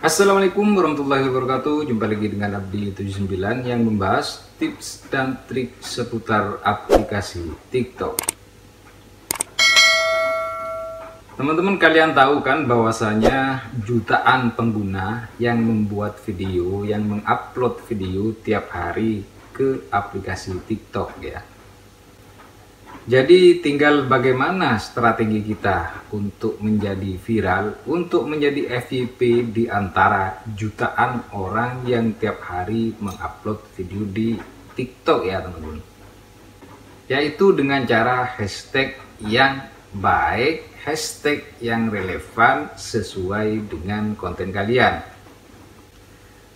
Assalamualaikum warahmatullahi wabarakatuh. Jumpa lagi dengan Abdi79 yang membahas tips dan trik seputar aplikasi TikTok. Teman-teman, kalian tahu kan bahwasanya jutaan pengguna yang membuat video, yang mengupload video tiap hari ke aplikasi TikTok ya. Jadi tinggal bagaimana strategi kita untuk menjadi viral, untuk menjadi FYP di antara jutaan orang yang tiap hari mengupload video di TikTok ya teman-teman. Yaitu dengan cara hashtag yang baik, hashtag yang relevan sesuai dengan konten kalian.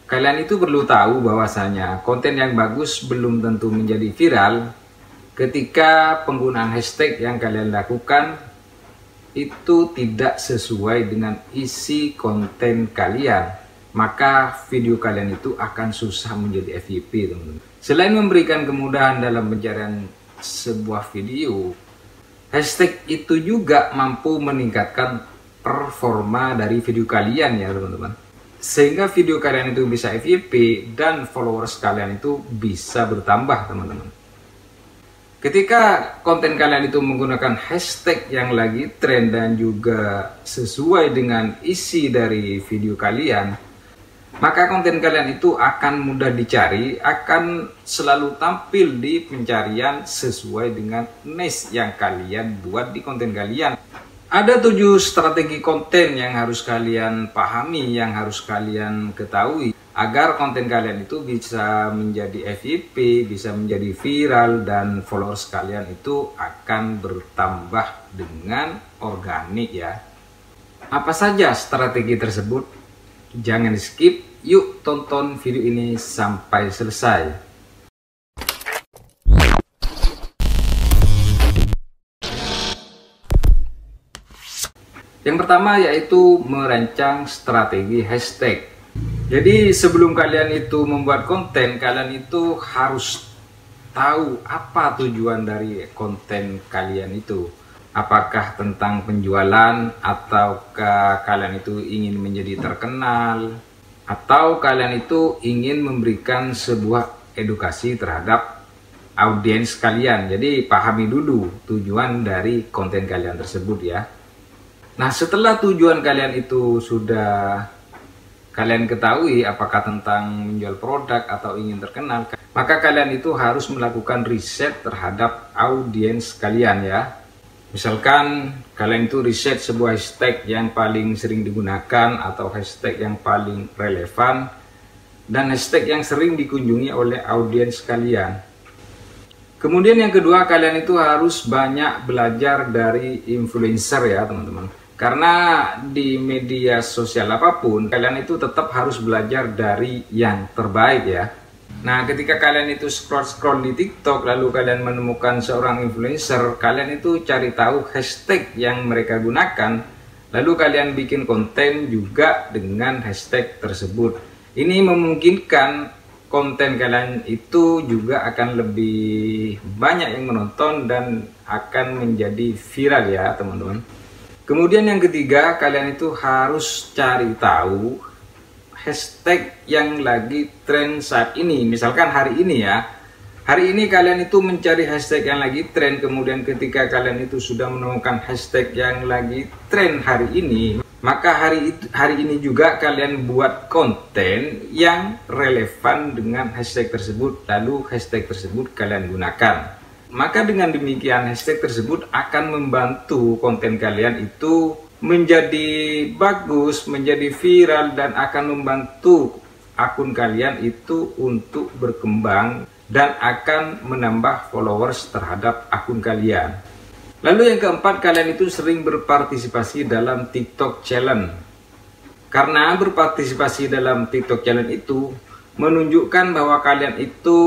Kalian itu perlu tahu bahwasanya konten yang bagus belum tentu menjadi viral ketika penggunaan hashtag yang kalian lakukan itu tidak sesuai dengan isi konten kalian, maka video kalian itu akan susah menjadi FYP teman-teman. Selain memberikan kemudahan dalam pencarian sebuah video, hashtag itu juga mampu meningkatkan performa dari video kalian ya teman-teman, sehingga video kalian itu bisa FYP dan followers kalian itu bisa bertambah teman-teman. Ketika konten kalian itu menggunakan hashtag yang lagi tren dan juga sesuai dengan isi dari video kalian, maka konten kalian itu akan mudah dicari, akan selalu tampil di pencarian sesuai dengan niche yang kalian buat di konten kalian. Ada 7 strategi konten yang harus kalian pahami, yang harus kalian ketahui agar konten kalian itu bisa menjadi FYP, bisa menjadi viral, dan followers kalian itu akan bertambah dengan organik ya. Apa saja strategi tersebut? Jangan di skip, yuk tonton video ini sampai selesai. Yang pertama yaitu merancang strategi hashtag. Jadi sebelum kalian itu membuat konten, kalian itu harus tahu apa tujuan dari konten kalian itu. Apakah tentang penjualan, ataukah kalian itu ingin menjadi terkenal, atau kalian itu ingin memberikan sebuah edukasi terhadap audiens kalian. Jadi pahami dulu tujuan dari konten kalian tersebut ya. Nah, setelah tujuan kalian itu sudah kalian ketahui, apakah tentang menjual produk atau ingin terkenal, maka kalian itu harus melakukan riset terhadap audiens kalian ya. Misalkan kalian itu riset sebuah hashtag yang paling sering digunakan atau hashtag yang paling relevan dan hashtag yang sering dikunjungi oleh audiens kalian. Kemudian yang kedua, kalian itu harus banyak belajar dari influencer ya teman-teman. Karena di media sosial apapun, kalian itu tetap harus belajar dari yang terbaik ya. Nah, ketika kalian itu scroll-scroll di TikTok, lalu kalian menemukan seorang influencer, kalian itu cari tahu hashtag yang mereka gunakan, lalu kalian bikin konten juga dengan hashtag tersebut. Ini memungkinkan konten kalian itu juga akan lebih banyak yang menonton dan akan menjadi viral ya teman-teman. Kemudian yang ketiga, kalian itu harus cari tahu hashtag yang lagi tren saat ini. Misalkan hari ini ya, hari ini kalian itu mencari hashtag yang lagi tren, kemudian ketika kalian itu sudah menemukan hashtag yang lagi tren hari ini, maka hari ini juga kalian buat konten yang relevan dengan hashtag tersebut, lalu hashtag tersebut kalian gunakan. Maka dengan demikian hashtag tersebut akan membantu konten kalian itu menjadi bagus, menjadi viral, dan akan membantu akun kalian itu untuk berkembang dan akan menambah followers terhadap akun kalian. Lalu yang keempat, kalian itu sering berpartisipasi dalam TikTok Challenge. Karena berpartisipasi dalam TikTok Challenge itu menunjukkan bahwa kalian itu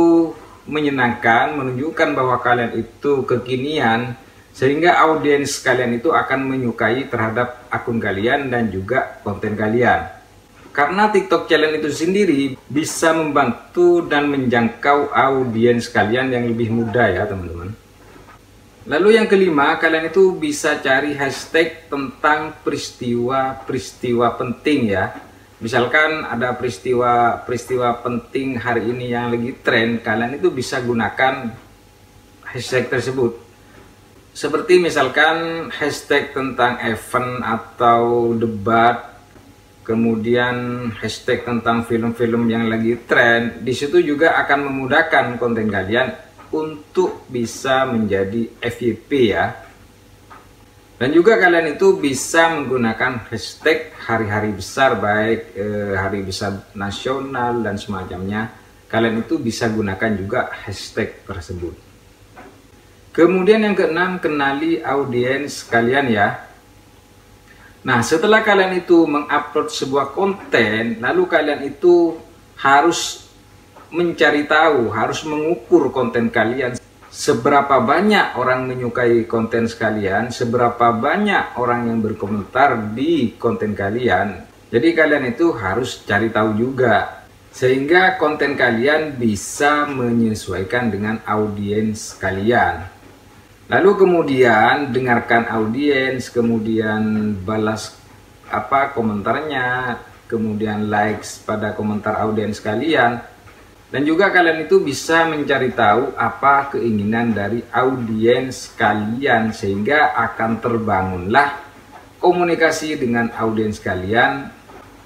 menyenangkan, menunjukkan bahwa kalian itu kekinian, sehingga audiens kalian itu akan menyukai terhadap akun kalian dan juga konten kalian. Karena TikTok Challenge itu sendiri bisa membantu dan menjangkau audiens kalian yang lebih muda ya teman-teman. Lalu yang kelima, kalian itu bisa cari hashtag tentang peristiwa-peristiwa penting ya. Misalkan ada peristiwa penting hari ini yang lagi tren, kalian itu bisa gunakan hashtag tersebut. Seperti misalkan hashtag tentang event atau debat, kemudian hashtag tentang film-film yang lagi tren. Di situ juga akan memudahkan konten kalian untuk bisa menjadi FYP ya. Dan juga kalian itu bisa menggunakan hashtag hari-hari besar, baik hari besar nasional dan semacamnya. Kalian itu bisa gunakan juga hashtag tersebut. Kemudian yang keenam, kenali audiens kalian ya. Nah, setelah kalian itu mengupload sebuah konten, lalu kalian itu harus mencari tahu, harus mengukur konten kalian. Seberapa banyak orang menyukai konten sekalian, seberapa banyak orang yang berkomentar di konten kalian. Jadi kalian itu harus cari tahu juga, sehingga konten kalian bisa menyesuaikan dengan audiens kalian. Lalu kemudian dengarkan audiens, kemudian balas komentarnya, kemudian likes pada komentar audiens kalian. Dan juga kalian itu bisa mencari tahu apa keinginan dari audiens kalian, sehingga akan terbangunlah komunikasi dengan audiens kalian.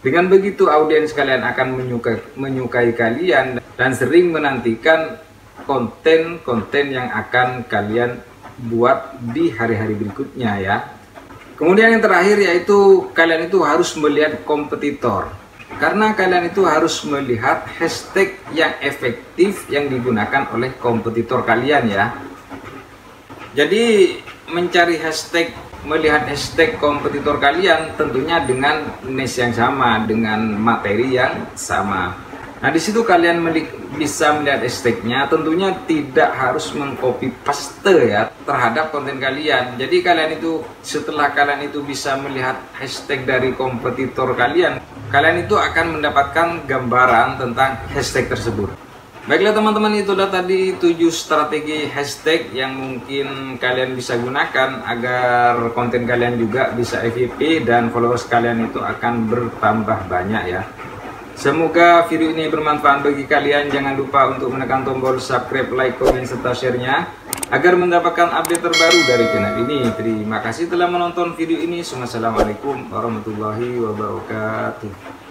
Dengan begitu audiens kalian akan menyukai kalian dan sering menantikan konten-konten yang akan kalian buat di hari-hari berikutnya ya. Kemudian yang terakhir yaitu kalian itu harus melihat kompetitor. Karena kalian itu harus melihat hashtag yang efektif yang digunakan oleh kompetitor kalian ya. Jadi mencari hashtag, melihat hashtag kompetitor kalian tentunya dengan niche yang sama, dengan materi yang sama. Nah, di situ kalian bisa melihat hashtagnya, tentunya tidak harus mengcopy paste ya terhadap konten kalian. Jadi kalian itu setelah kalian itu bisa melihat hashtag dari kompetitor kalian, kalian itu akan mendapatkan gambaran tentang hashtag tersebut. Baiklah teman-teman, itulah tadi 7 strategi hashtag yang mungkin kalian bisa gunakan agar konten kalian juga bisa FYP dan followers kalian itu akan bertambah banyak ya. Semoga video ini bermanfaat bagi kalian. Jangan lupa untuk menekan tombol subscribe, like, komen, serta share-nya agar mendapatkan update terbaru dari channel ini. Terima kasih telah menonton video ini. Wassalamualaikum warahmatullahi wabarakatuh.